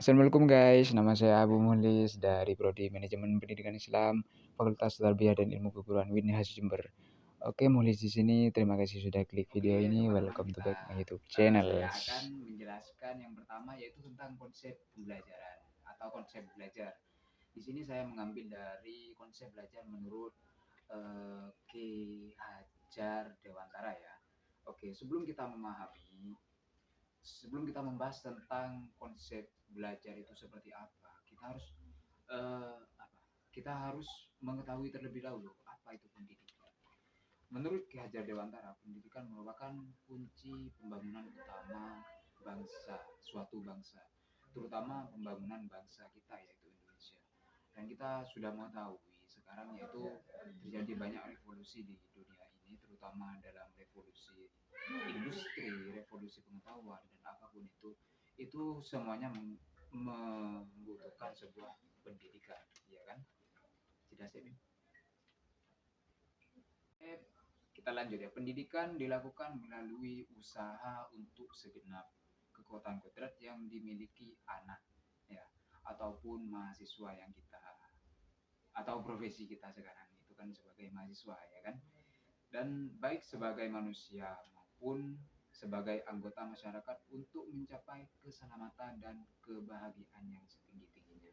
Assalamualaikum guys, nama saya Abu Muhlis dari Prodi Manajemen Pendidikan Islam, Fakultas Tarbiyah dan Ilmu Keguruan UIN Jember. Oke, Muhlis di sini. Terima kasih sudah klik video ini. Welcome to back my YouTube channel. Saya akan menjelaskan yang pertama yaitu tentang konsep pembelajaran atau konsep belajar. Di sini saya mengambil dari konsep belajar menurut Ki Hajar Dewantara ya. Oke, sebelum kita membahas tentang konsep belajar itu seperti apa, kita harus mengetahui terlebih dahulu apa itu pendidikan. Menurut Ki Hajar Dewantara, pendidikan merupakan kunci pembangunan utama suatu bangsa, terutama pembangunan bangsa kita yaitu Indonesia. Dan kita sudah mengetahui sekarang yaitu terjadi banyak revolusi di dunia ini, terutama dalam revolusi industri, revolusi pengetahuan dan apapun itu semuanya membutuhkan sebuah pendidikan, ya kan? Tidak sih. Kita lanjut ya. Pendidikan dilakukan melalui usaha untuk segenap kekuatan kodrat yang dimiliki anak ya, ataupun mahasiswa yang kita atau profesi kita sekarang itu kan sebagai mahasiswa ya kan. Dan baik sebagai manusia maupun sebagai anggota masyarakat untuk mencapai keselamatan dan kebahagiaan yang setinggi-tingginya.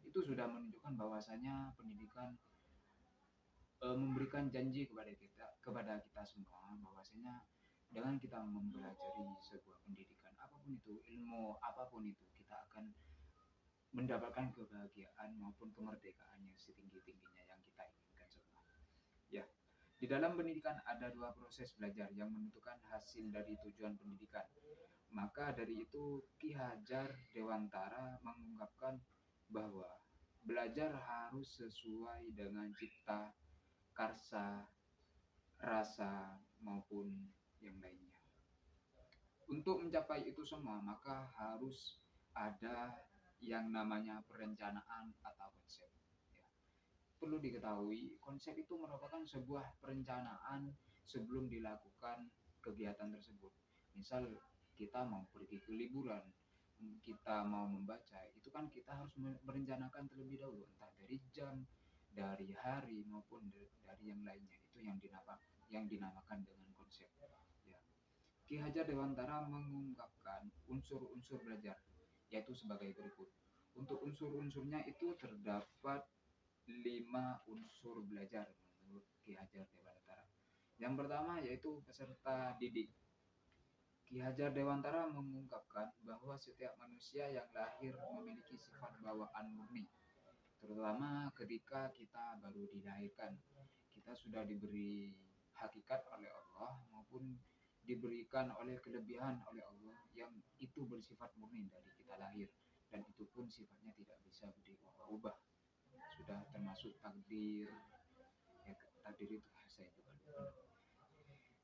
Itu sudah menunjukkan bahwasanya pendidikan memberikan janji kepada kita semua bahwasanya dengan kita mempelajari sebuah pendidikan apapun itu, ilmu apapun itu, kita akan mendapatkan kebahagiaan maupun kemerdekaan yang setinggi-tingginya yang kita inginkan semua. Ya, di dalam pendidikan ada dua proses belajar yang menentukan hasil dari tujuan pendidikan. Maka dari itu Ki Hajar Dewantara mengungkapkan bahwa belajar harus sesuai dengan cipta karsa, rasa, maupun yang lainnya. Untuk mencapai itu semua, maka harus ada yang namanya perencanaan atau konsep. Ya. Perlu diketahui, konsep itu merupakan sebuah perencanaan sebelum dilakukan kegiatan tersebut. Misal kita mau pergi ke liburan, kita mau membaca, itu kan kita harus merencanakan terlebih dahulu, entah dari jam, dari hari maupun dari yang lainnya. Itu yang dinamakan dengan konsep. Ya. Ki Hajar Dewantara mengungkapkan unsur-unsur belajar, yaitu sebagai berikut. Untuk unsur-unsurnya itu terdapat 5 unsur belajar menurut Ki Hajar Dewantara. Yang pertama yaitu peserta didik. Ki Hajar Dewantara mengungkapkan bahwa setiap manusia yang lahir memiliki sifat bawaan murni, terutama ketika kita baru dilahirkan. Kita sudah diberi hakikat oleh Allah maupun diberikan oleh kelebihan oleh Allah yang itu bersifat murni dari kita lahir, dan itu pun sifatnya tidak bisa diubah-ubah. Sudah termasuk takdir. Ya, takdir itu saya juga lupa.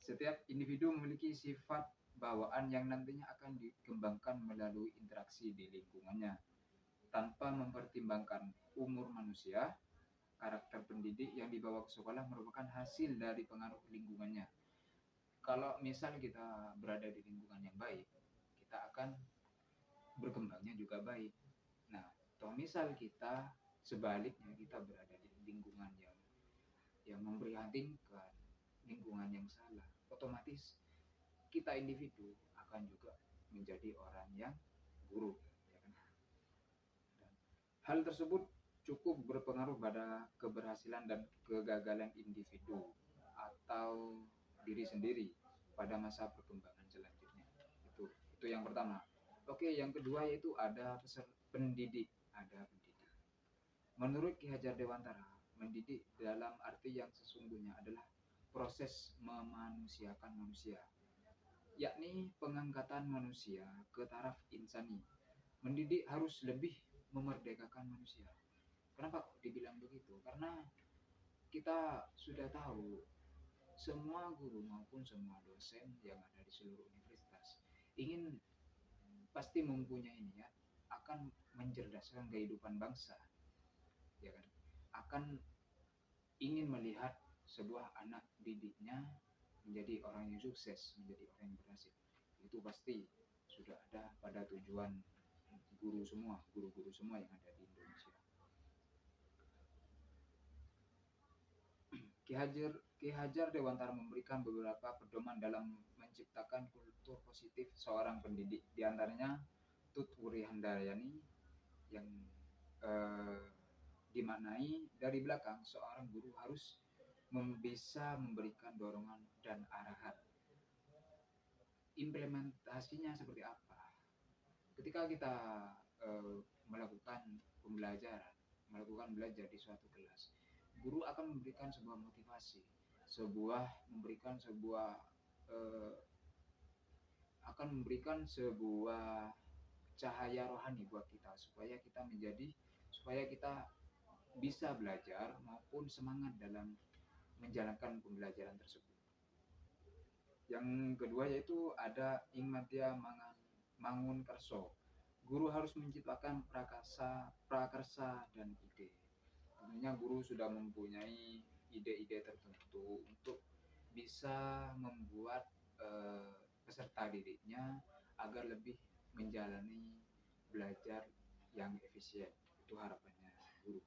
Setiap individu memiliki sifat bawaan yang nantinya akan dikembangkan melalui interaksi di lingkungannya tanpa mempertimbangkan umur manusia. Karakter pendidik yang dibawa ke sekolah merupakan hasil dari pengaruh lingkungannya. Kalau misal kita berada di lingkungan yang baik, kita akan berkembangnya juga baik. Nah, kalau misal kita sebaliknya, kita berada di lingkungan yang memprihatinkan, lingkungan yang salah, otomatis kita individu akan juga menjadi orang yang buruk, ya kan? Dan hal tersebut cukup berpengaruh pada keberhasilan dan kegagalan individu atau diri sendiri pada masa perkembangan selanjutnya. Itu yang pertama. Oke, yang kedua yaitu ada pendidik. Ada pendidik. Menurut Ki Hajar Dewantara, mendidik dalam arti yang sesungguhnya adalah proses memanusiakan manusia, yakni pengangkatan manusia ke taraf insani. Mendidik harus lebih memerdekakan manusia. Kenapa kok dibilang begitu? Karena kita sudah tahu semua guru maupun semua dosen yang ada di seluruh universitas ingin pasti mempunyai niat akan mencerdaskan kehidupan bangsa, ya kan? Akan ingin melihat sebuah anak didiknya menjadi orang yang sukses, menjadi orang yang berhasil. Itu pasti sudah ada pada tujuan guru-guru semua yang ada di Indonesia. Ki Hajar Dewantara memberikan beberapa pedoman dalam menciptakan kultur positif seorang pendidik. Di antaranya Tut Wuri Handayani yang dimaknai dari belakang seorang guru harus bisa memberikan dorongan dan arahan. Implementasinya seperti apa? Ketika kita melakukan belajar di suatu kelas, guru akan memberikan sebuah motivasi, akan memberikan sebuah cahaya rohani buat kita supaya kita bisa belajar maupun semangat dalam menjalankan pembelajaran tersebut. Yang kedua yaitu ada Ing Madya Mangunkerso. Guru harus menciptakan prakarsa dan ide. Tentunya guru sudah mempunyai ide-ide tertentu untuk bisa membuat peserta didiknya agar lebih menjalani belajar yang efisien. Itu harapannya guru.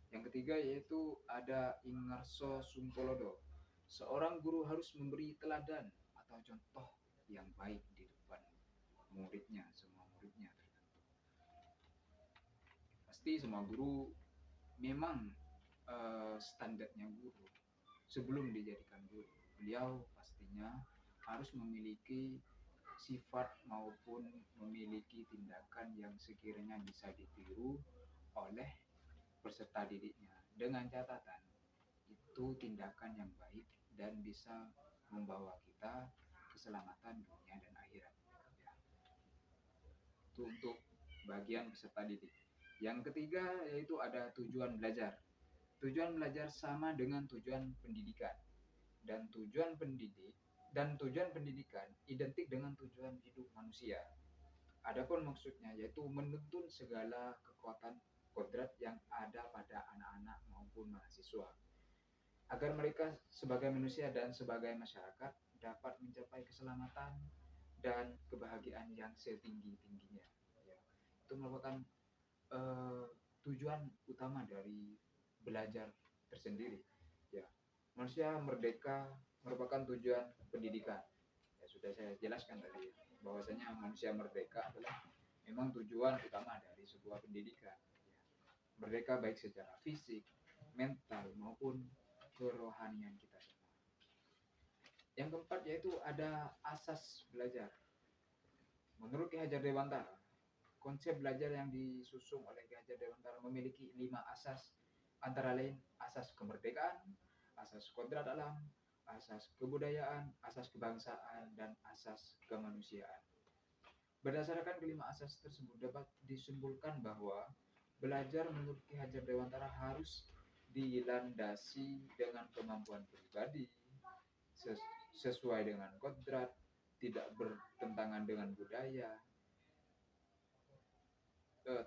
Yang ketiga yaitu ada Ingarso Sungkolodo. Seorang guru harus memberi teladan atau contoh yang baik di depan semua muridnya tertentu. Pasti semua guru memang standarnya guru sebelum dijadikan guru, beliau pastinya harus memiliki sifat maupun memiliki tindakan yang sekiranya bisa ditiru oleh peserta didiknya dengan catatan itu tindakan yang baik dan bisa membawa kita keselamatan dunia dan akhirat. Ya. Itu untuk bagian peserta didik. Yang ketiga yaitu ada tujuan belajar. Tujuan belajar sama dengan tujuan pendidikan. Dan tujuan pendidikan identik dengan tujuan hidup manusia. Adapun maksudnya yaitu menuntun segala kekuatan kodrat yang ada pada anak-anak maupun mahasiswa agar mereka sebagai manusia dan sebagai masyarakat dapat mencapai keselamatan dan kebahagiaan yang setinggi-tingginya. Ya. Itu merupakan tujuan utama dari belajar tersendiri. Ya. Manusia merdeka merupakan tujuan pendidikan. Ya, sudah saya jelaskan tadi bahwasanya manusia merdeka adalah memang tujuan utama dari sebuah pendidikan. Ya. Merdeka baik secara fisik, mental maupun kerohanian kita semua. Yang keempat yaitu ada asas belajar. Menurut Ki Hajar Dewantara, konsep belajar yang disusun oleh Ki Hajar Dewantara memiliki 5 asas, antara lain asas kemerdekaan, asas kodrat alam, asas kebudayaan, asas kebangsaan, dan asas kemanusiaan. Berdasarkan kelima asas tersebut dapat disimpulkan bahwa belajar menurut Ki Hajar Dewantara harus dilandasi dengan kemampuan pribadi, sesuai dengan kodrat, tidak bertentangan dengan budaya,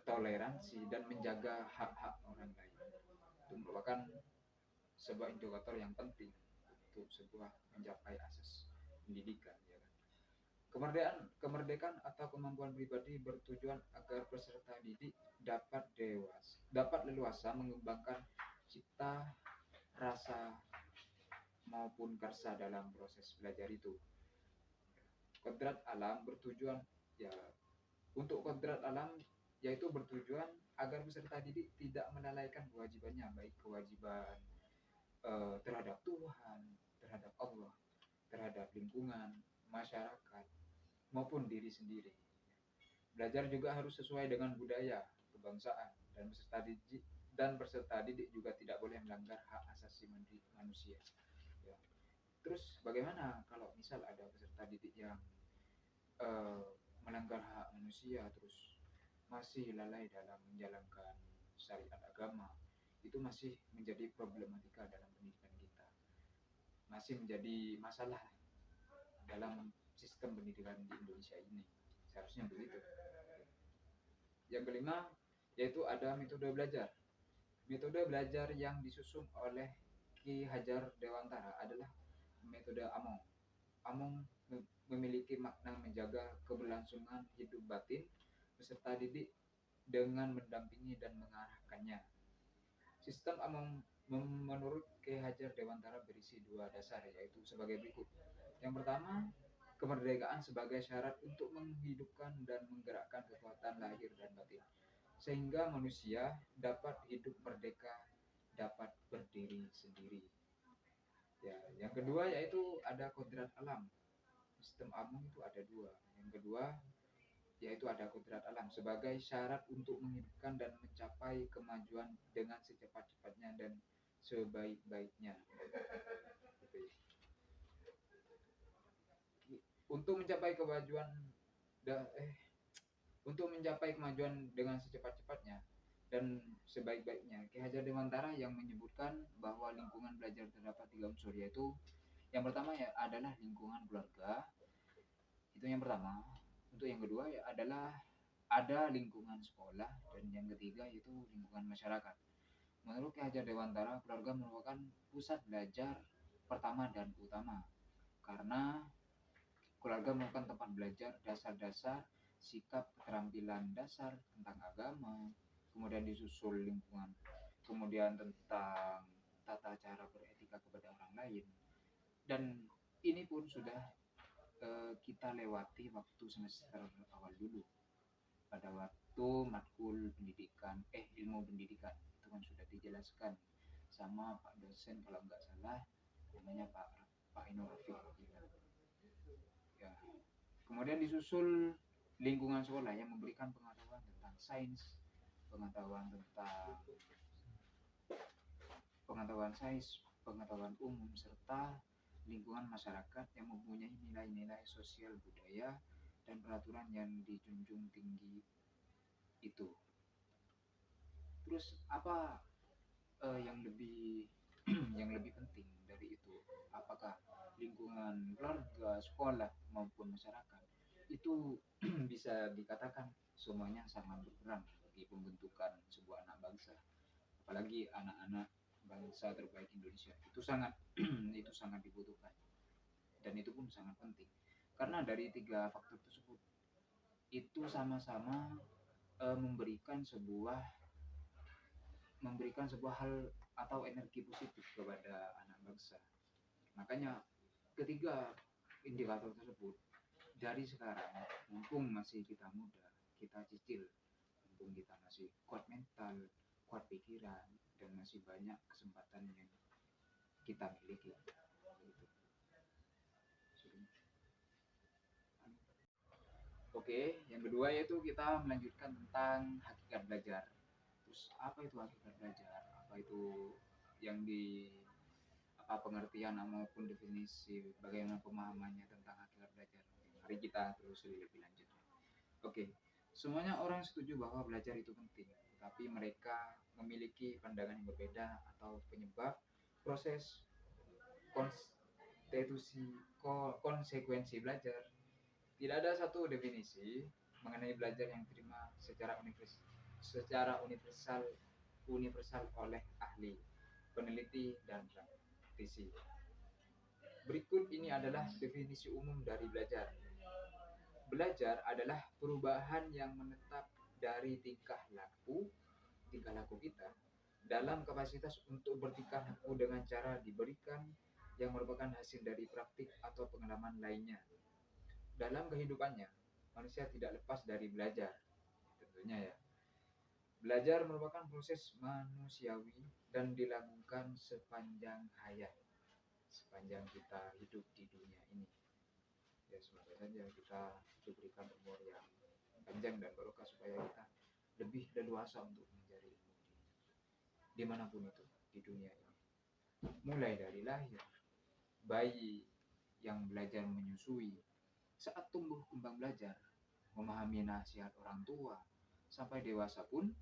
toleransi, dan menjaga hak-hak orang lain. Itu merupakan sebuah indikator yang penting untuk sebuah mencapai asas pendidikan. Ya kan? Kemerdekaan atau kemampuan pribadi bertujuan agar peserta didik dapat leluasa mengembangkan cita, rasa maupun karsa dalam proses belajar itu. Kodrat alam bertujuan untuk kodrat alam yaitu bertujuan agar peserta didik tidak melalaikan kewajibannya, baik kewajiban terhadap Tuhan, terhadap Allah, terhadap lingkungan, masyarakat maupun diri sendiri. Belajar juga harus sesuai dengan budaya, kebangsaan, dan peserta didik juga tidak boleh melanggar hak asasi manusia. Ya. Terus bagaimana kalau misal ada peserta didik yang melanggar hak manusia terus masih lalai dalam menjalankan syariat agama, itu masih menjadi problematika dalam pendidikan kita, masih menjadi masalah dalam sistem pendidikan di Indonesia ini. Seharusnya begitu. Yang kelima yaitu ada metode belajar. Metode belajar yang disusun oleh Ki Hajar Dewantara adalah metode Among. Among memiliki makna menjaga keberlangsungan hidup batin peserta didik dengan mendampingi dan mengarahkannya. Sistem menurut Ki Hajar Dewantara berisi dua dasar, yaitu sebagai berikut. Yang pertama, kemerdekaan sebagai syarat untuk menghidupkan dan menggerakkan kekuatan lahir dan batin, sehingga manusia dapat hidup merdeka, dapat berdiri sendiri. Ya, yang kedua yaitu ada kodrat alam. Sistem amun itu ada dua. Yang kedua yaitu ada kodrat alam sebagai syarat untuk menghidupkan dan mencapai kemajuan dengan secepat-cepatnya dan sebaik-baiknya. Untuk mencapai kemajuan untuk mencapai kemajuan dengan secepat-cepatnya dan sebaik-baiknya, Ki Hajar Dewantara yang menyebutkan bahwa lingkungan belajar terdapat 3 unsur, yaitu yang pertama ya adalah lingkungan keluarga. Itu yang pertama. Untuk yang kedua ya adalah ada lingkungan sekolah, dan yang ketiga yaitu lingkungan masyarakat. Menurut Ki Hajar Dewantara, keluarga merupakan pusat belajar pertama dan utama karena keluarga merupakan tempat belajar dasar-dasar sikap keterampilan dasar tentang agama, kemudian disusul lingkungan, kemudian tentang tata cara beretika kepada orang lain. Dan ini pun sudah kita lewati waktu semester awal dulu, pada waktu matkul pendidikan ilmu pendidikan itu kan sudah dijelaskan sama Pak dosen, kalau nggak salah namanya Pak Ino Rafiq ya. Kemudian disusul lingkungan sekolah yang memberikan pengetahuan tentang sains, pengetahuan umum, serta lingkungan masyarakat yang mempunyai nilai-nilai sosial budaya dan peraturan yang dijunjung tinggi itu. Terus apa yang lebih yang lebih penting dari itu? Apakah lingkungan keluarga, sekolah maupun masyarakat itu bisa dikatakan semuanya sangat berperan bagi pembentukan sebuah anak bangsa, apalagi anak-anak bangsa terbaik Indonesia. Itu sangat itu sangat dibutuhkan, dan itu pun sangat penting karena dari tiga faktor tersebut itu sama-sama memberikan sebuah hal atau energi positif kepada anak bangsa. Makanya ketiga indikator tersebut dari sekarang, mumpung masih kita muda, kita cicil, mumpung kita masih kuat mental, kuat pikiran, dan masih banyak kesempatan yang kita miliki. Oke, yang kedua yaitu kita melanjutkan tentang hakikat belajar. Terus apa itu hakikat belajar? Apa itu yang pengertian maupun definisi, bagaimana pemahamannya tentang hakikat belajar? Mari kita terus lebih lanjut. Oke, semuanya orang setuju bahwa belajar itu penting, tapi mereka memiliki pandangan yang berbeda atau penyebab proses konsekuensi belajar. Tidak ada satu definisi mengenai belajar yang diterima secara universal oleh ahli, peneliti, dan praktisi. Berikut ini adalah definisi umum dari belajar. Belajar adalah perubahan yang menetap dari tingkah laku kita dalam kapasitas untuk bertingkah laku dengan cara diberikan yang merupakan hasil dari praktik atau pengalaman lainnya. Dalam kehidupannya, manusia tidak lepas dari belajar. Tentunya ya. Belajar merupakan proses manusiawi dan dilakukan sepanjang hayat, sepanjang kita hidup di dunia ini. Ya, semoga saja kita diberikan umur yang panjang dan barokah supaya kita lebih leluasa untuk mencari ilmu dimanapun itu di dunia ini. Mulai dari lahir, bayi yang belajar menyusui, saat tumbuh kembang belajar, memahami nasihat orang tua, sampai dewasa pun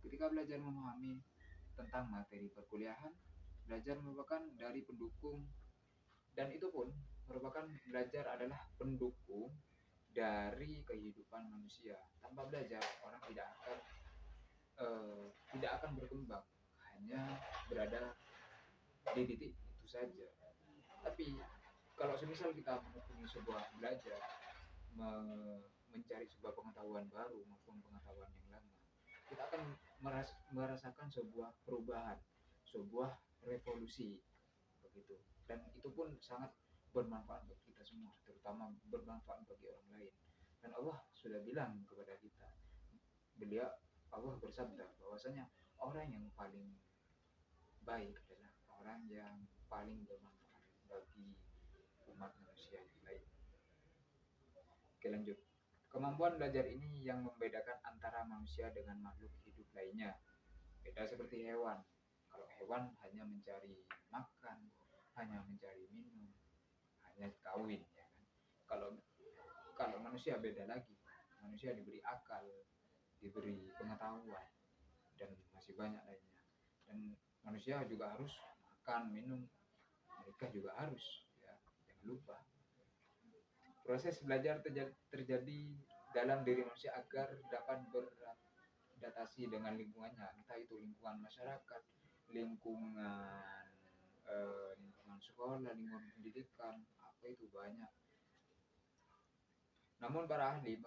ketika belajar memahami tentang materi perkuliahan, belajar merupakan dari pendukung, dan itu pun merupakan belajar adalah pendukung dari kehidupan manusia. Tanpa belajar, orang tidak akan berkembang, hanya berada di titik itu saja. Tapi kalau semisal kita menekuni sebuah belajar, mencari sebuah pengetahuan baru maupun pengetahuan yang lama, merasakan sebuah perubahan, sebuah revolusi begitu. Dan itu pun sangat bermanfaat bagi kita semua, terutama bermanfaat bagi orang lain. Dan Allah sudah bilang kepada kita, beliau Allah bersabda bahwasanya orang yang paling baik adalah orang yang paling bermanfaat bagi umat manusia yang lain. Oke, lanjut. Kemampuan belajar ini yang membedakan antara manusia dengan makhluk hidup lainnya. Beda seperti hewan. Kalau hewan hanya mencari makan, hanya mencari minum, hanya kawin, ya kan. Kalau kalau manusia beda lagi. Manusia diberi akal, diberi pengetahuan, dan masih banyak lainnya. Dan manusia juga harus makan, minum. Mereka juga harus, ya, jangan lupa. Proses belajar terjadi dalam diri manusia agar dapat beradaptasi dengan lingkungannya, entah itu lingkungan masyarakat, lingkungan lingkungan sekolah, lingkungan pendidikan, apa itu banyak. Namun para ahli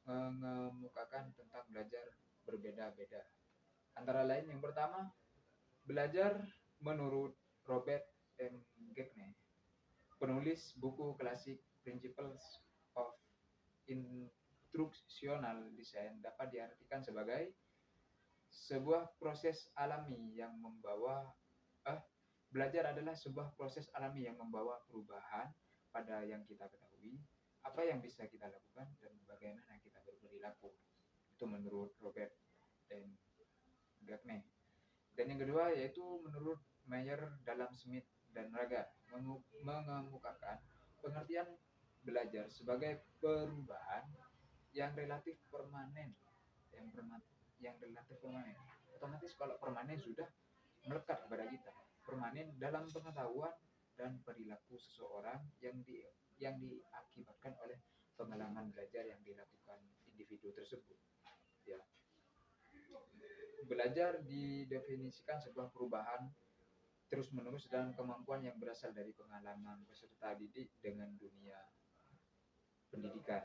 mengemukakan tentang belajar berbeda-beda. Antara lain yang pertama, belajar menurut Robert M. Gagne, penulis buku klasik Principles of Instructional Design, dapat diartikan sebagai sebuah proses alami yang membawa belajar adalah sebuah proses alami yang membawa perubahan pada yang kita ketahui, apa yang bisa kita lakukan, dan bagaimana kita berperilaku. Itu menurut Robert M. Gagne. Dan yang kedua yaitu menurut Mayer dalam Smith dan Raga, mengemukakan pengertian belajar sebagai perubahan yang relatif permanen, yang relatif permanen. Otomatis kalau permanen sudah melekat kepada kita, permanen dalam pengetahuan dan perilaku seseorang yang diakibatkan oleh pengalaman belajar yang dilakukan individu tersebut. Ya. Belajar didefinisikan sebuah perubahan terus-menerus dalam kemampuan yang berasal dari pengalaman peserta didik dengan dunia pendidikan.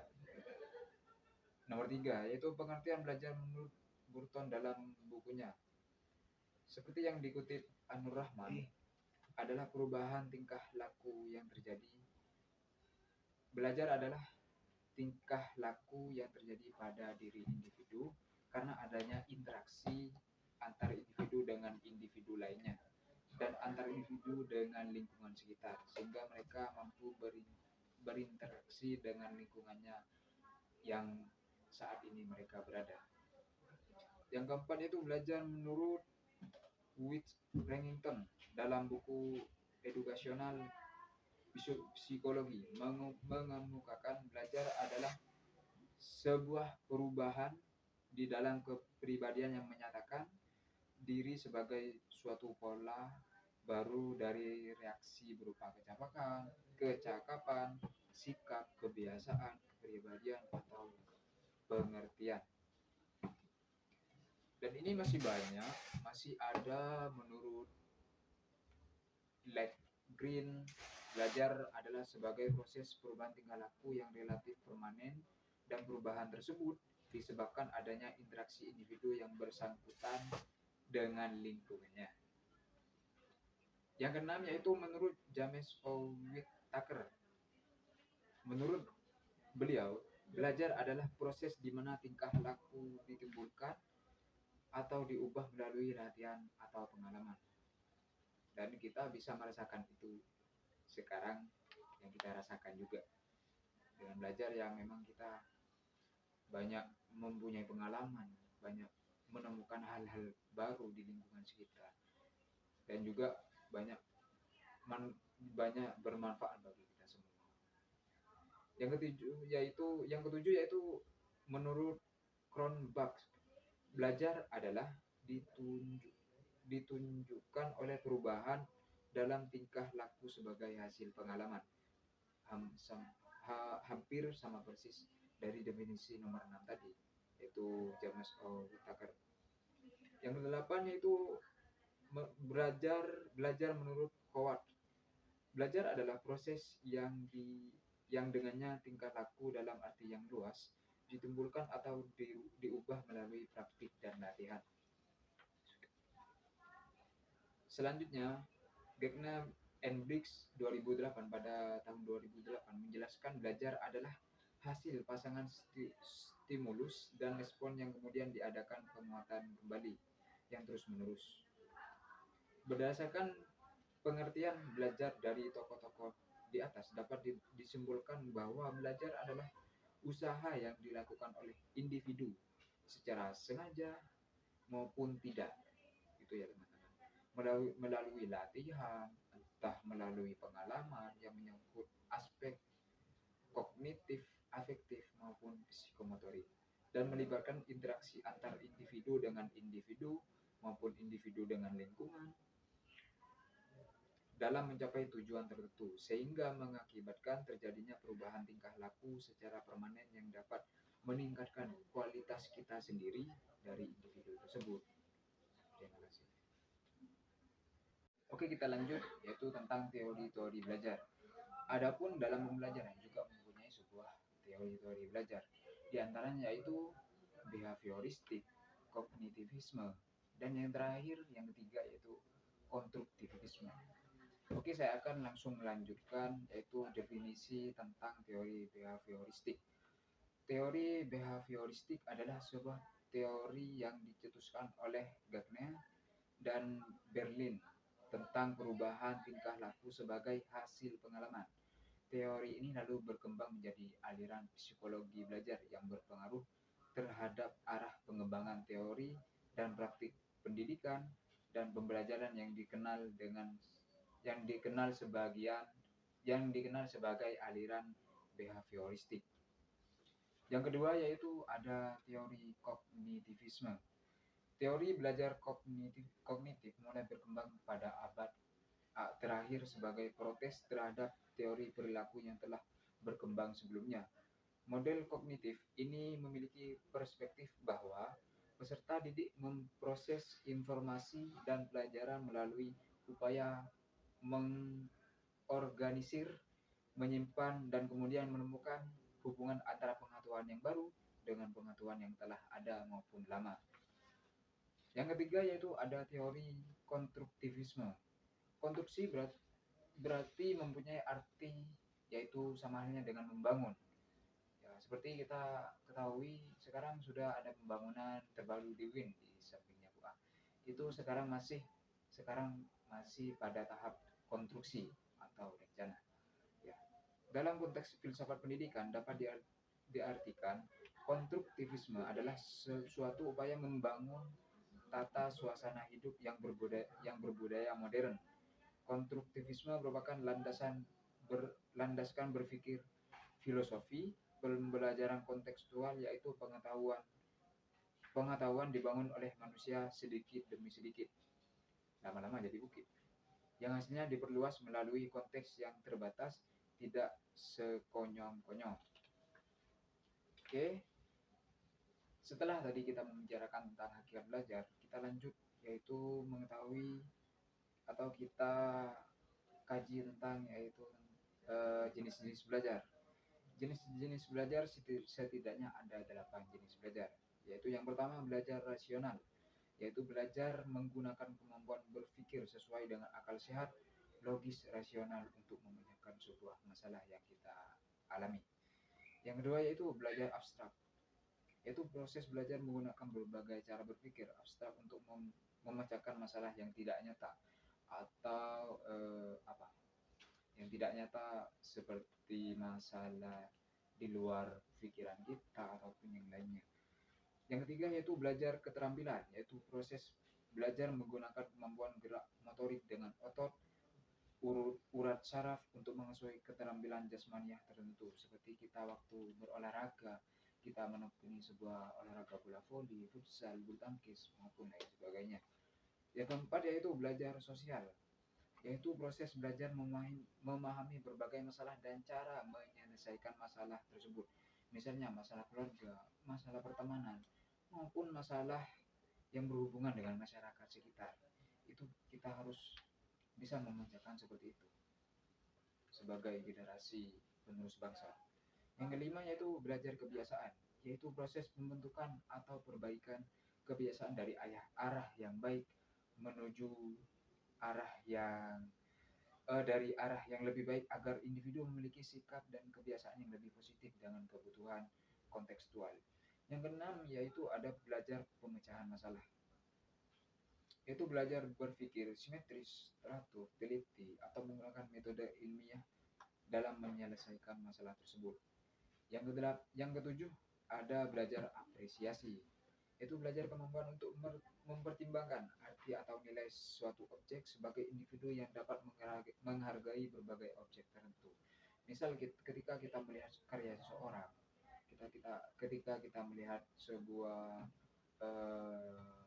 Nomor 3, yaitu pengertian belajar menurut Burton dalam bukunya. Seperti yang dikutip Anur Rahman, adalah perubahan tingkah laku yang terjadi. Belajar adalah tingkah laku yang terjadi pada diri individu karena adanya interaksi antar individu dengan individu lainnya dan antar individu dengan lingkungan sekitar, sehingga mereka mampu berinteraksi dengan lingkungannya yang saat ini mereka berada. Yang keempat itu belajar menurut Whit Remington dalam buku edukasional psikologi, mengemukakan belajar adalah sebuah perubahan di dalam kepribadian yang menyatakan diri sebagai suatu pola baru dari reaksi berupa kecakapan, sikap, kebiasaan, kepribadian, atau pengertian. Dan ini masih banyak, masih ada menurut Green, belajar adalah sebagai proses perubahan tingkah laku yang relatif permanen, dan perubahan tersebut disebabkan adanya interaksi individu yang bersangkutan dengan lingkungannya. Yang keenam yaitu menurut James O. Whittaker. Menurut beliau, belajar adalah proses di mana tingkah laku ditimbulkan atau diubah melalui latihan atau pengalaman. Dan kita bisa merasakan itu sekarang yang kita rasakan juga dengan belajar yang memang kita banyak mempunyai pengalaman, banyak menemukan hal-hal baru di lingkungan sekitar, dan juga banyak bermanfaat bagi kita semua. Yang ketujuh yaitu menurut Kronbach, belajar adalah ditunjukkan oleh perubahan dalam tingkah laku sebagai hasil pengalaman. Hampir sama persis dari definisi nomor 6 tadi, yaitu James O. Whittaker. Yang kedelapan yaitu belajar menurut Howard. Belajar adalah proses yang dengannya tingkah laku dalam arti yang luas ditimbulkan atau diubah melalui praktik dan latihan. Selanjutnya, Gagna and Briggs 2008 pada tahun 2008 menjelaskan belajar adalah hasil pasangan stimulus dan respon yang kemudian diadakan penguatan kembali yang terus-menerus. Berdasarkan pengertian belajar dari tokoh-tokoh di atas dapat disimpulkan bahwa belajar adalah usaha yang dilakukan oleh individu secara sengaja maupun tidak. Itu ya teman-teman. Melalui latihan, entah melalui pengalaman yang menyangkut aspek kognitif, afektif maupun psikomotorik dan melibatkan interaksi antar individu dengan individu maupun individu dengan lingkungan dalam mencapai tujuan tertentu, sehingga mengakibatkan terjadinya perubahan tingkah laku secara permanen yang dapat meningkatkan kualitas kita sendiri dari individu tersebut. Terima kasih. Oke, kita lanjut, yaitu tentang teori-teori belajar. Adapun dalam pembelajaran juga mempunyai sebuah teori-teori belajar. Di antaranya yaitu behavioristik, kognitivisme, dan yang terakhir, yang ketiga yaitu konstruktivisme. Oke, saya akan langsung melanjutkan yaitu definisi tentang teori behavioristik. Teori behavioristik adalah sebuah teori yang dicetuskan oleh Gagner dan Berlin tentang perubahan tingkah laku sebagai hasil pengalaman. Teori ini lalu berkembang menjadi aliran psikologi belajar yang berpengaruh terhadap arah pengembangan teori dan praktik pendidikan dan pembelajaran yang dikenal sebagai aliran behavioristik. Yang kedua yaitu ada teori kognitivisme. Teori belajar kognitif mulai berkembang pada abad terakhir sebagai protes terhadap teori perilaku yang telah berkembang sebelumnya. Model kognitif ini memiliki perspektif bahwa peserta didik memproses informasi dan pelajaran melalui upaya mengorganisir, menyimpan, dan kemudian menemukan hubungan antara pengetahuan yang baru dengan pengetahuan yang telah ada maupun lama. Yang ketiga yaitu ada teori konstruktivisme. Konstruksi berarti mempunyai arti yaitu sama halnya dengan membangun. Ya, seperti kita ketahui sekarang sudah ada pembangunan terbaru di WIN di sampingnya Bu A. Itu sekarang masih pada tahap konstruksi atau rencana. Ya. Dalam konteks filsafat pendidikan dapat diartikan konstruktivisme adalah sesuatu upaya membangun tata suasana hidup yang berbudaya modern. Konstruktivisme merupakan landaskan berpikir filosofi, pembelajaran kontekstual yaitu pengetahuan dibangun oleh manusia sedikit demi sedikit, lama-lama jadi bukit, yang hasilnya diperluas melalui konteks yang terbatas, tidak sekonyong-konyong. Oke. Setelah tadi kita membicarakan tentang hakikat belajar, kita lanjut yaitu mengetahui atau kita kaji tentang yaitu jenis-jenis belajar. Jenis-jenis belajar setidaknya ada 8 jenis belajar, yaitu yang pertama belajar rasional, yaitu belajar menggunakan kemampuan berpikir sesuai dengan akal sehat, logis, rasional untuk memecahkan sebuah masalah yang kita alami. Yang kedua yaitu belajar abstrak, yaitu proses belajar menggunakan berbagai cara berpikir abstrak untuk memecahkan masalah yang tidak nyata atau yang tidak nyata seperti masalah di luar pikiran kita ataupun yang lainnya. Yang ketiga yaitu belajar keterampilan, yaitu proses belajar menggunakan kemampuan gerak motorik dengan otot, urat saraf untuk menyesuaikan keterampilan jasmaniah tertentu, seperti kita waktu berolahraga, kita menekuni sebuah olahraga bola voli, futsal, bulu tangkis maupun lain sebagainya. Yang keempat yaitu belajar sosial, yaitu proses belajar memahami berbagai masalah dan cara menyelesaikan masalah tersebut. Misalnya masalah keluarga, masalah pertemanan, maupun masalah yang berhubungan dengan masyarakat sekitar. Itu kita harus bisa memecahkan seperti itu sebagai generasi penerus bangsa. Yang kelima yaitu belajar kebiasaan, yaitu proses pembentukan atau perbaikan kebiasaan dari arah yang baik menuju arah yang dari arah yang lebih baik agar individu memiliki sikap dan kebiasaan yang lebih positif dengan kebutuhan kontekstual. Yang keenam yaitu ada belajar pemecahan masalah. Yaitu belajar berpikir simetris, teratur, teliti, atau menggunakan metode ilmiah dalam menyelesaikan masalah tersebut. Yang ketujuh ada belajar apresiasi, yaitu belajar kemampuan untuk mempertimbangkan arti atau nilai suatu objek sebagai individu yang dapat menghargai berbagai objek tertentu. Misal ketika kita melihat karya seseorang, ketika kita melihat sebuah eh,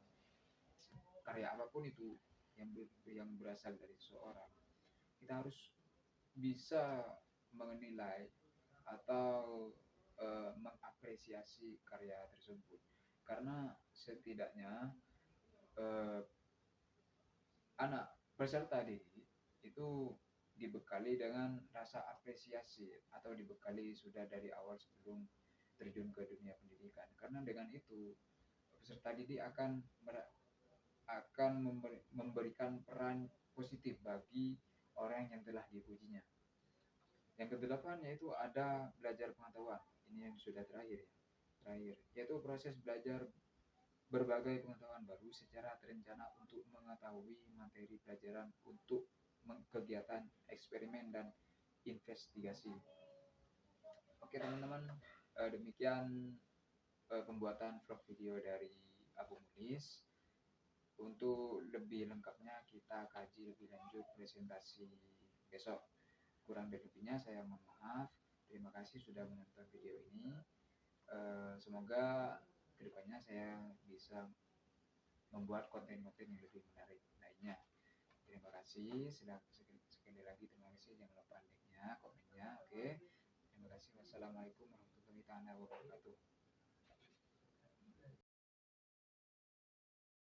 karya apapun itu yang berasal dari seseorang, kita harus bisa menilai atau mengapresiasi karya tersebut, karena setidaknya eh, anak peserta didik itu dibekali dengan rasa apresiasi atau dibekali sudah dari awal sebelum terjun ke dunia pendidikan, karena dengan itu peserta didik akan memberikan peran positif bagi orang yang telah dipujinya. Yang kedelapan yaitu ada belajar pengetahuan. Ini yang sudah terakhir ya. Terakhir yaitu proses belajar berbagai pengetahuan baru secara terencana untuk mengetahui materi pelajaran untuk kegiatan eksperimen dan investigasi. Oke teman-teman, demikian pembuatan vlog video dari Abu Mulis. Untuk lebih lengkapnya kita kaji lebih lanjut presentasi besok. Kurang dan lebihnya saya mohon maaf. Terima kasih sudah menonton video ini. Semoga kedepannya saya bisa membuat konten-konten yang lebih menarik lainnya. Terima kasih. Sekali lagi terima kasih. Jangan lupa like-nya, komennya. Oke. Terima kasih. Wassalamualaikum warahmatullahi wabarakatuh.